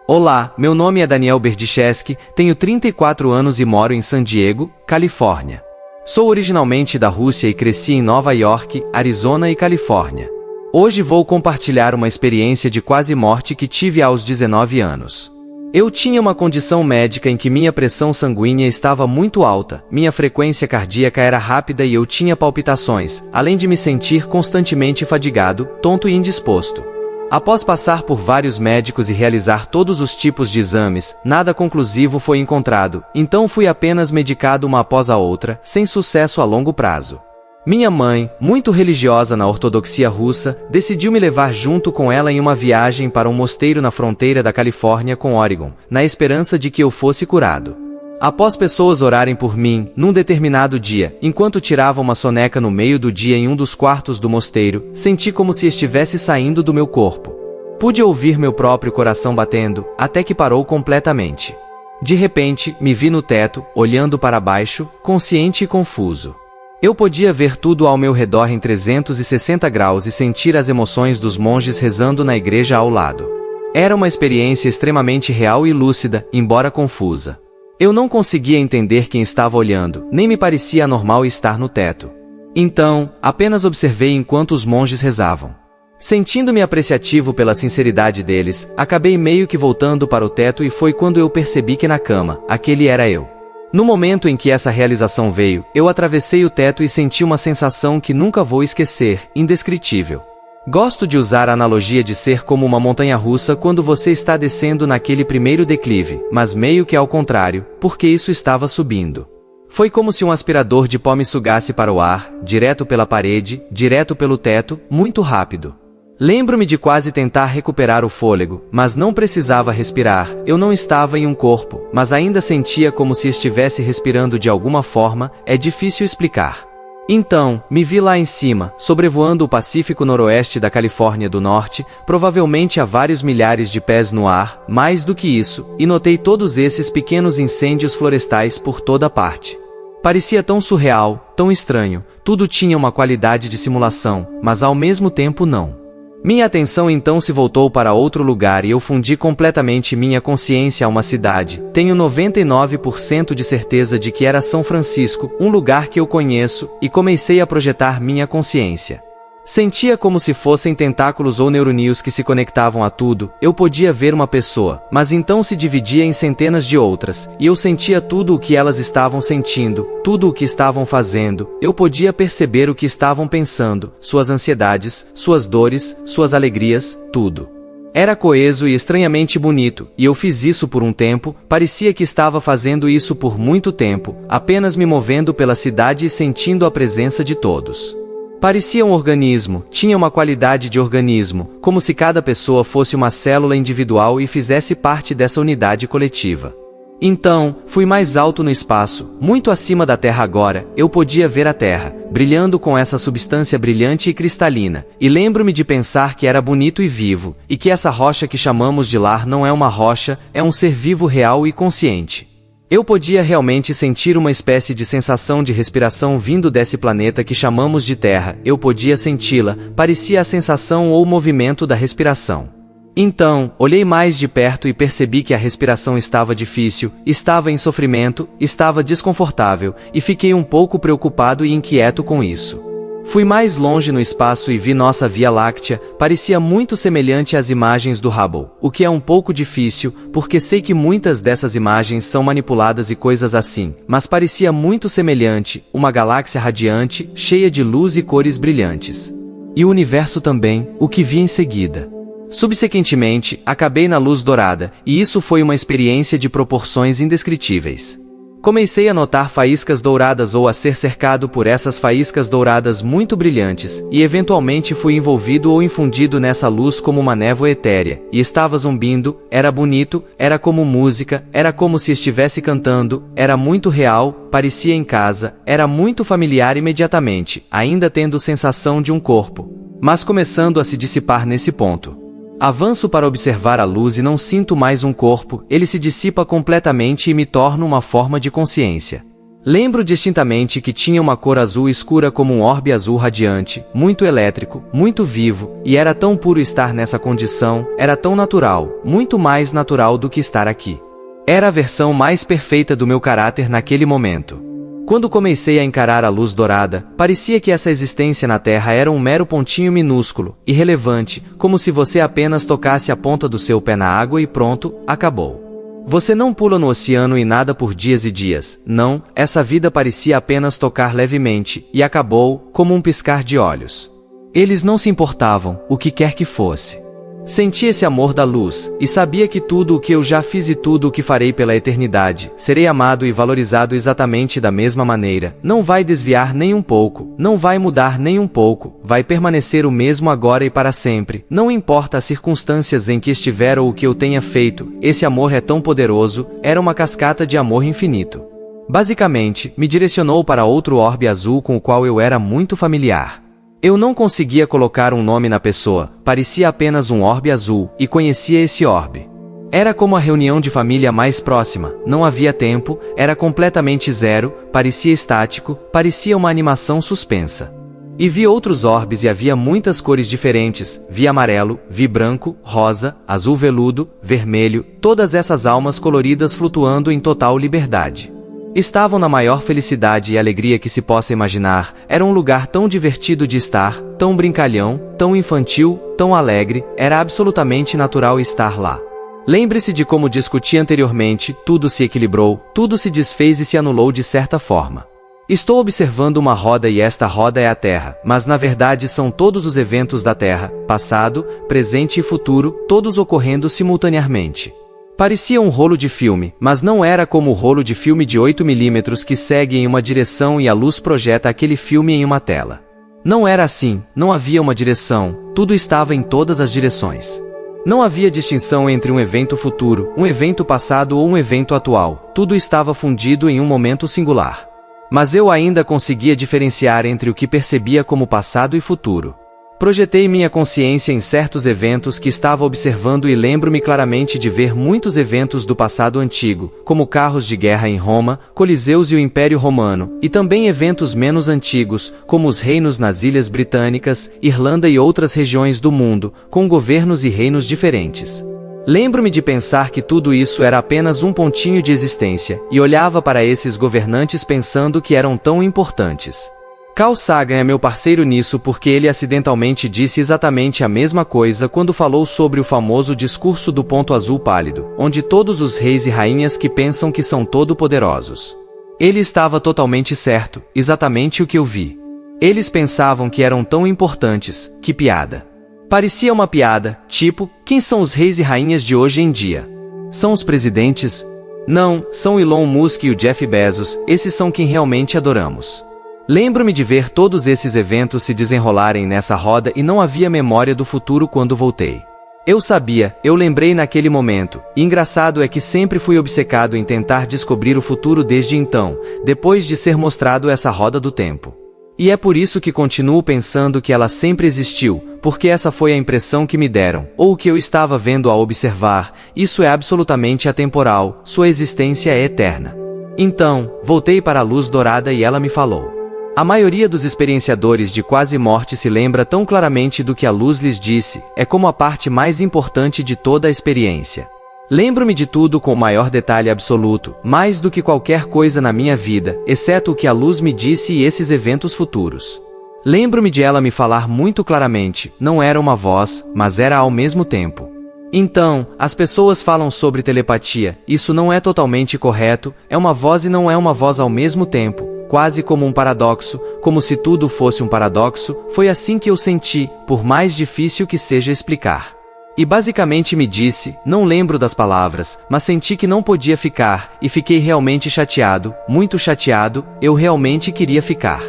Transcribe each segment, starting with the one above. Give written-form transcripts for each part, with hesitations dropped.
Olá, meu nome é Daniel Berdichevsky, tenho 34 anos e moro em San Diego, Califórnia. Sou originalmente da Rússia e cresci em Nova York, Arizona e Califórnia. Hoje vou compartilhar uma experiência de quase morte que tive aos 19 anos. Eu tinha uma condição médica em que minha pressão sanguínea estava muito alta, minha frequência cardíaca era rápida e eu tinha palpitações, além de me sentir constantemente fadigado, tonto e indisposto. Após passar por vários médicos e realizar todos os tipos de exames, nada conclusivo foi encontrado, então fui apenas medicado uma após a outra, sem sucesso a longo prazo. Minha mãe, muito religiosa na ortodoxia russa, decidiu me levar junto com ela em uma viagem para um mosteiro na fronteira da Califórnia com Oregon, na esperança de que eu fosse curado. Após pessoas orarem por mim, num determinado dia, enquanto tirava uma soneca no meio do dia em um dos quartos do mosteiro, senti como se estivesse saindo do meu corpo. Pude ouvir meu próprio coração batendo, até que parou completamente. De repente, me vi no teto, olhando para baixo, consciente e confuso. Eu podia ver tudo ao meu redor em 360 graus e sentir as emoções dos monges rezando na igreja ao lado. Era uma experiência extremamente real e lúcida, embora confusa. Eu não conseguia entender quem estava olhando, nem me parecia anormal estar no teto. Então, apenas observei enquanto os monges rezavam. Sentindo-me apreciativo pela sinceridade deles, acabei meio que voltando para o teto e foi quando eu percebi que na cama, aquele era eu. No momento em que essa realização veio, eu atravessei o teto e senti uma sensação que nunca vou esquecer, indescritível. Gosto de usar a analogia de ser como uma montanha-russa quando você está descendo naquele primeiro declive, mas meio que ao contrário, porque isso estava subindo. Foi como se um aspirador de pó me sugasse para o ar, direto pela parede, direto pelo teto, muito rápido. Lembro-me de quase tentar recuperar o fôlego, mas não precisava respirar, eu não estava em um corpo, mas ainda sentia como se estivesse respirando de alguma forma, é difícil explicar. Então, me vi lá em cima, sobrevoando o Pacífico Noroeste da Califórnia do Norte, provavelmente a vários milhares de pés no ar, mais do que isso, e notei todos esses pequenos incêndios florestais por toda parte. Parecia tão surreal, tão estranho, tudo tinha uma qualidade de simulação, mas ao mesmo tempo não. Minha atenção então se voltou para outro lugar e eu fundi completamente minha consciência a uma cidade. Tenho 99% de certeza de que era São Francisco, um lugar que eu conheço, e comecei a projetar minha consciência. Sentia como se fossem tentáculos ou neuronídeos que se conectavam a tudo. Eu podia ver uma pessoa, mas então se dividia em centenas de outras, e eu sentia tudo o que elas estavam sentindo, tudo o que estavam fazendo. Eu podia perceber o que estavam pensando, suas ansiedades, suas dores, suas alegrias, tudo. Era coeso e estranhamente bonito, e eu fiz isso por um tempo, parecia que estava fazendo isso por muito tempo, apenas me movendo pela cidade e sentindo a presença de todos. Parecia um organismo, tinha uma qualidade de organismo, como se cada pessoa fosse uma célula individual e fizesse parte dessa unidade coletiva. Então, fui mais alto no espaço, muito acima da Terra agora, eu podia ver a Terra, brilhando com essa substância brilhante e cristalina, e lembro-me de pensar que era bonito e vivo, e que essa rocha que chamamos de lar não é uma rocha, é um ser vivo real e consciente. Eu podia realmente sentir uma espécie de sensação de respiração vindo desse planeta que chamamos de Terra, eu podia senti-la, parecia a sensação ou movimento da respiração. Então, olhei mais de perto e percebi que a respiração estava difícil, estava em sofrimento, estava desconfortável, e fiquei um pouco preocupado e inquieto com isso. Fui mais longe no espaço e vi nossa Via Láctea, parecia muito semelhante às imagens do Hubble, o que é um pouco difícil, porque sei que muitas dessas imagens são manipuladas e coisas assim, mas parecia muito semelhante, uma galáxia radiante, cheia de luz e cores brilhantes. E o universo também, o que vi em seguida. Subsequentemente, acabei na luz dourada, e isso foi uma experiência de proporções indescritíveis. Comecei a notar faíscas douradas ou a ser cercado por essas faíscas douradas muito brilhantes, e eventualmente fui envolvido ou infundido nessa luz como uma névoa etérea, e estava zumbindo, era bonito, era como música, era como se estivesse cantando, era muito real, parecia em casa, era muito familiar imediatamente, ainda tendo sensação de um corpo, mas começando a se dissipar nesse ponto. Avanço para observar a luz e não sinto mais um corpo, ele se dissipa completamente e me torna uma forma de consciência. Lembro distintamente que tinha uma cor azul escura como um orbe azul radiante, muito elétrico, muito vivo, e era tão puro estar nessa condição, era tão natural, muito mais natural do que estar aqui. Era a versão mais perfeita do meu caráter naquele momento. Quando comecei a encarar a luz dourada, parecia que essa existência na Terra era um mero pontinho minúsculo, irrelevante, como se você apenas tocasse a ponta do seu pé na água e pronto, acabou. Você não pula no oceano e nada por dias e dias, não, essa vida parecia apenas tocar levemente, e acabou, como um piscar de olhos. Eles não se importavam, o que quer que fosse. Senti esse amor da luz, e sabia que tudo o que eu já fiz e tudo o que farei pela eternidade, serei amado e valorizado exatamente da mesma maneira, não vai desviar nem um pouco, não vai mudar nem um pouco, vai permanecer o mesmo agora e para sempre, não importa as circunstâncias em que estiver ou o que eu tenha feito, esse amor é tão poderoso, era uma cascata de amor infinito. Basicamente, me direcionou para outro orbe azul com o qual eu era muito familiar. Eu não conseguia colocar um nome na pessoa, parecia apenas um orbe azul, e conhecia esse orbe. Era como a reunião de família mais próxima, não havia tempo, era completamente zero, parecia estático, parecia uma animação suspensa. E vi outros orbes e havia muitas cores diferentes, vi amarelo, vi branco, rosa, azul veludo, vermelho, todas essas almas coloridas flutuando em total liberdade. Estavam na maior felicidade e alegria que se possa imaginar, era um lugar tão divertido de estar, tão brincalhão, tão infantil, tão alegre, era absolutamente natural estar lá. Lembre-se de como discuti anteriormente, tudo se equilibrou, tudo se desfez e se anulou de certa forma. Estou observando uma roda e esta roda é a Terra, mas na verdade são todos os eventos da Terra, passado, presente e futuro, todos ocorrendo simultaneamente. Parecia um rolo de filme, mas não era como o rolo de filme de 8 mm que segue em uma direção e a luz projeta aquele filme em uma tela. Não era assim, não havia uma direção, tudo estava em todas as direções. Não havia distinção entre um evento futuro, um evento passado ou um evento atual, tudo estava fundido em um momento singular. Mas eu ainda conseguia diferenciar entre o que percebia como passado e futuro. Projetei minha consciência em certos eventos que estava observando e lembro-me claramente de ver muitos eventos do passado antigo, como carros de guerra em Roma, Coliseus e o Império Romano, e também eventos menos antigos, como os reinos nas Ilhas Britânicas, Irlanda e outras regiões do mundo, com governos e reinos diferentes. Lembro-me de pensar que tudo isso era apenas um pontinho de existência, e olhava para esses governantes pensando que eram tão importantes. Carl Sagan é meu parceiro nisso porque ele acidentalmente disse exatamente a mesma coisa quando falou sobre o famoso discurso do ponto azul pálido, onde todos os reis e rainhas que pensam que são todo-poderosos. Ele estava totalmente certo, exatamente o que eu vi. Eles pensavam que eram tão importantes, que piada. Parecia uma piada, tipo, quem são os reis e rainhas de hoje em dia? São os presidentes? Não, são Elon Musk e o Jeff Bezos, esses são quem realmente adoramos. Lembro-me de ver todos esses eventos se desenrolarem nessa roda e não havia memória do futuro quando voltei. Eu sabia, eu lembrei naquele momento, e engraçado é que sempre fui obcecado em tentar descobrir o futuro desde então, depois de ser mostrado essa roda do tempo. E é por isso que continuo pensando que ela sempre existiu, porque essa foi a impressão que me deram, ou o que eu estava vendo ao observar, isso é absolutamente atemporal, sua existência é eterna. Então, voltei para a luz dourada e ela me falou. A maioria dos experienciadores de quase morte se lembra tão claramente do que a luz lhes disse, é como a parte mais importante de toda a experiência. Lembro-me de tudo com o maior detalhe absoluto, mais do que qualquer coisa na minha vida, exceto o que a luz me disse e esses eventos futuros. Lembro-me de ela me falar muito claramente, não era uma voz, mas era ao mesmo tempo. Então, as pessoas falam sobre telepatia, isso não é totalmente correto, é uma voz e não é uma voz ao mesmo tempo. Quase como um paradoxo, como se tudo fosse um paradoxo, foi assim que eu senti, por mais difícil que seja explicar. E basicamente me disse, não lembro das palavras, mas senti que não podia ficar, e fiquei realmente chateado, muito chateado, eu realmente queria ficar.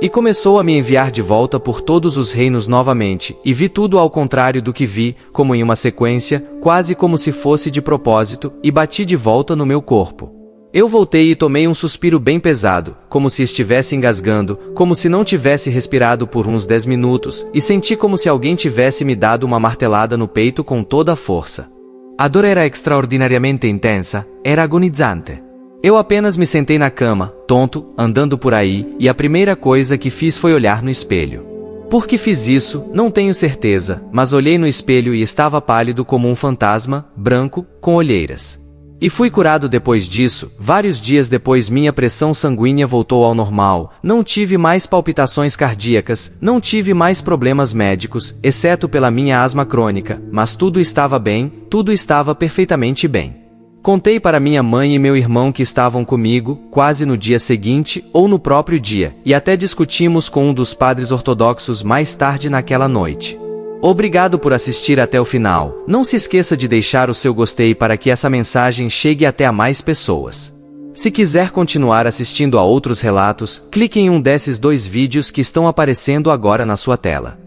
E começou a me enviar de volta por todos os reinos novamente, e vi tudo ao contrário do que vi, como em uma sequência, quase como se fosse de propósito, e bati de volta no meu corpo. Eu voltei e tomei um suspiro bem pesado, como se estivesse engasgando, como se não tivesse respirado por uns 10 minutos, e senti como se alguém tivesse me dado uma martelada no peito com toda a força. A dor era extraordinariamente intensa, era agonizzante. Eu apenas me sentei na cama, tonto, andando por aí, e a primeira coisa que fiz foi olhar no espelho. Por que fiz isso, não tenho certeza, mas olhei no espelho e estava pálido como um fantasma, branco, com olheiras. E fui curado depois disso. Vários dias depois minha pressão sanguínea voltou ao normal, não tive mais palpitações cardíacas, não tive mais problemas médicos, exceto pela minha asma crônica, mas tudo estava bem, tudo estava perfeitamente bem. Contei para minha mãe e meu irmão que estavam comigo, quase no dia seguinte ou no próprio dia, e até discutimos com um dos padres ortodoxos mais tarde naquela noite. Obrigado por assistir até o final. Não se esqueça de deixar o seu gostei para que essa mensagem chegue até a mais pessoas. Se quiser continuar assistindo a outros relatos, clique em um desses 2 vídeos que estão aparecendo agora na sua tela.